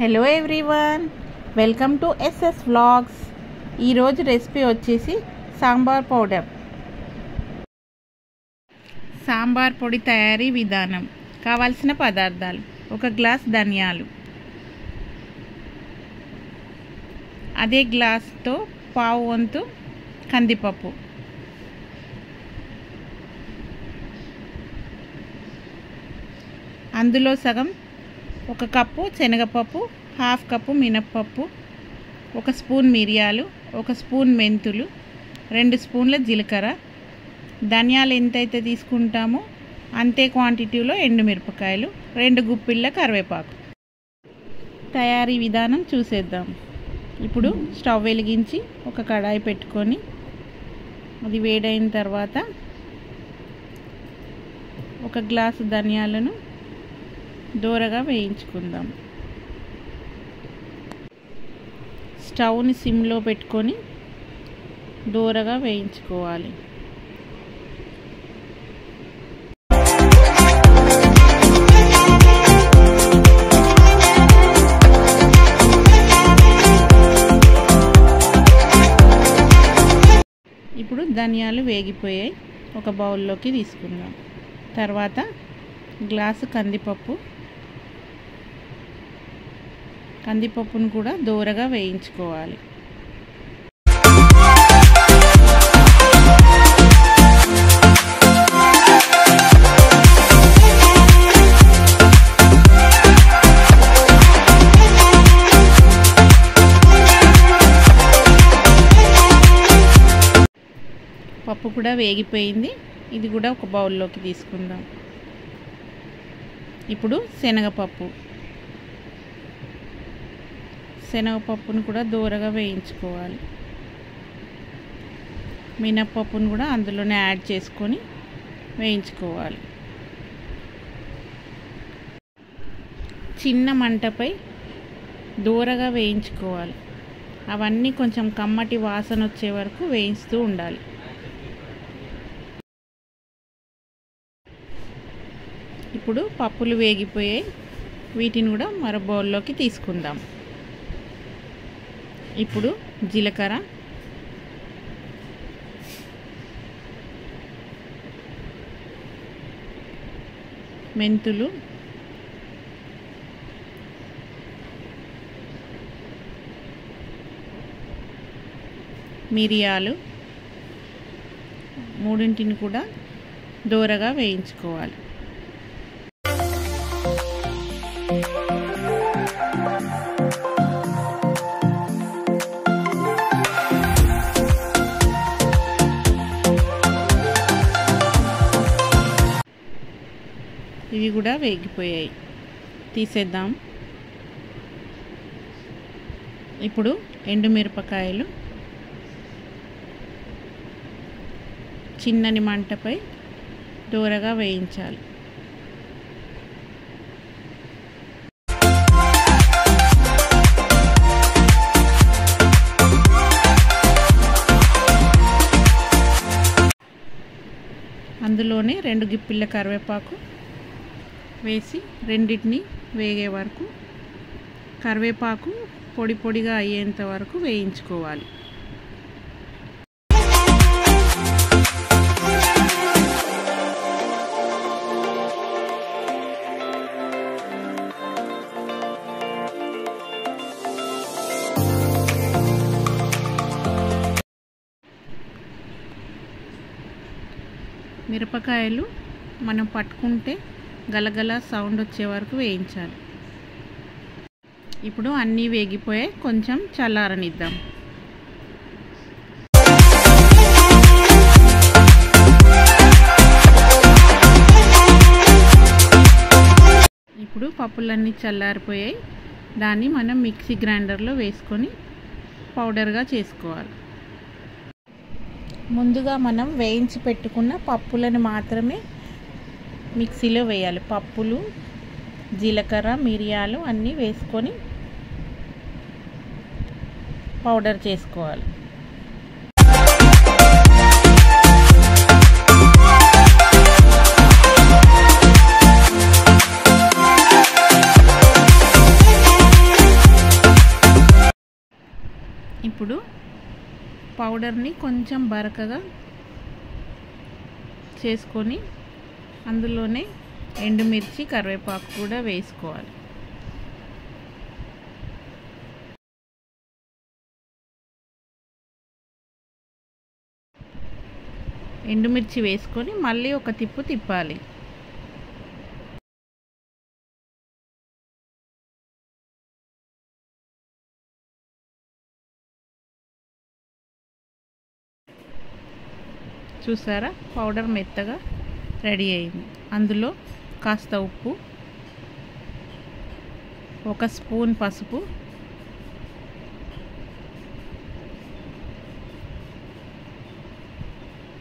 Hello everyone, welcome to SS vlogs. ఈరోజు recipe వచ్చేసి sambar powder. Sambar పొడి తయారీ విధానం. కావాల్సిన పదార్థాలు: 1 గ్లాస్ ధనియాలు, అదే గ్లాస్తో పావు వంతు కందిపప్పు, అందులో సగం 1 కప్పు శనగపప్పు, 1/2 కప్పు మినప్పప్పు, 1 స్పూన్ మిరియాలు, 1 స్పూన్ మెంతులు, 2 స్పూన్ల జీలకర్ర. ధనియాలు ఎంతైతే తీసుకుంటామో అంతే క్వాంటిటీలో ఎండుమిరపకాయలు, 2 గుప్పిళ్ళ కరివేపాకు. తయారీ విధానం చూసేద్దాం. ఇప్పుడు స్టవ్ వెలిగించి ఒక కడాయి పెట్టుకొని అది వేడైన తర్వాత 1 గ్లాసు ధనియాలను దోరగా వేయించుకుందాం. స్టవ్ని సిమ్లో పెట్టుకొని దోరగా వేయించుకోవాలి. ఇప్పుడు ధనియాలు వేగిపోయాయి, ఒక బౌల్లోకి తీసుకుందాం. తర్వాత గ్లాసు కందిపప్పును కూడా దోరగా వేయించుకోవాలి. పప్పు కూడా వేగిపోయింది, ఇది కూడా ఒక బౌల్లోకి తీసుకుందాం. ఇప్పుడు శనగపప్పును కూడా దోరగా వేయించుకోవాలి. మినప్పప్పును కూడా అందులోనే యాడ్ చేసుకొని వేయించుకోవాలి. చిన్న మంటపై దోరగా వేయించుకోవాలి. అవన్నీ కొంచెం కమ్మటి వాసన వచ్చే వరకు వేయిస్తూ ఉండాలి. ఇప్పుడు పప్పులు వేగిపోయాయి, వీటిని కూడా మరో బౌల్లోకి తీసుకుందాం. ఇప్పుడు జీలకర్ర, మెంతులు, మిరియాలు మూడింటిని కూడా దోరగా వేయించుకోవాలి. ఇవి కూడా వేగిపోయాయి, తీసేద్దాం. ఇప్పుడు ఎండుమిరపకాయలు చిన్నని మంటపై దోరగా వేయించాలి. అందులోనే 2 గిప్పిళ్ళ కరివేపాకు వేసి రెండింటిని వేగే వరకు, కరివేపాకు పొడి పొడిగా అయ్యేంత వరకు వేయించుకోవాలి. మిరపకాయలు మనం పట్టుకుంటే గలగల సౌండ్ వచ్చే వరకు వేయించాలి. ఇప్పుడు అన్నీ వేగిపోయాయి, కొంచెం చల్లారనిద్దాం. ఇప్పుడు పప్పులన్నీ చల్లారిపోయాయి, దాన్ని మనం మిక్సీ గ్రైండర్లో వేసుకొని పౌడర్గా చేసుకోవాలి. ముందుగా మనం వేయించి పెట్టుకున్న పప్పులను మాత్రమే మిక్సీలో వేయాలి. పప్పులు, జీలకర్ర, మిరియాలు అన్నీ వేసుకొని పౌడర్ చేసుకోవాలి. ఇప్పుడు పౌడర్ని కొంచెం బరకగా చేసుకొని అందులోనే ఎండుమిర్చి కరివేపాకు కూడా వేసుకోవాలి. ఎండుమిర్చి వేసుకొని మళ్ళీ ఒక తిప్పు తిప్పాలి. చూసారా, పౌడర్ మెత్తగా రెడీ అయింది. అందులో కాస్త ఉప్పు, 1 స్పూన్ పసుపు,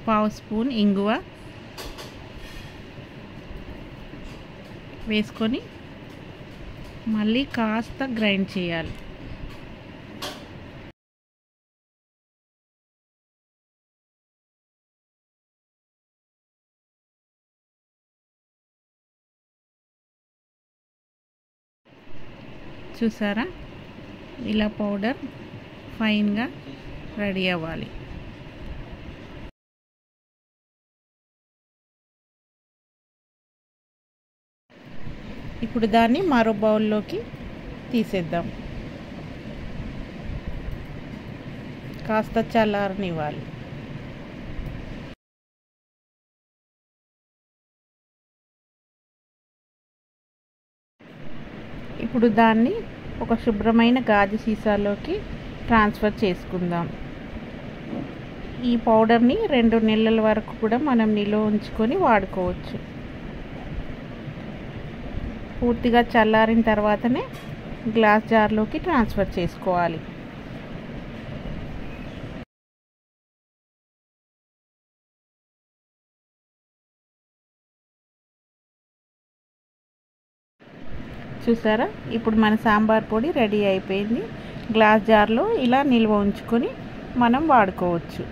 పావు స్పూన్ ఇంగువ వేసుకొని మళ్ళీ కాస్త గ్రైండ్ చేయాలి. చూసారా, ఇలా పౌడర్ ఫైన్గా రెడీ అవ్వాలి. ఇప్పుడు దాన్ని మరో బౌల్లోకి తీసేద్దాం. కాస్త చల్లారనివ్వాలి. ఇప్పుడు దాన్ని ఒక శుభ్రమైన గాజు సీసాలోకి ట్రాన్స్ఫర్ చేసుకుందాం. ఈ పౌడర్ని 2 నెలల వరకు కూడా మనం నిల్వ ఉంచుకొని వాడుకోవచ్చు. పూర్తిగా చల్లారిన తర్వాతనే గ్లాస్ జార్లోకి ట్రాన్స్ఫర్ చేసుకోవాలి. చూసారా, ఇప్పుడు మన సాంబార్ పొడి రెడీ అయిపోయింది. గ్లాస్ జార్లో ఇలా నిల్వ ఉంచుకొని మనం వాడుకోవచ్చు.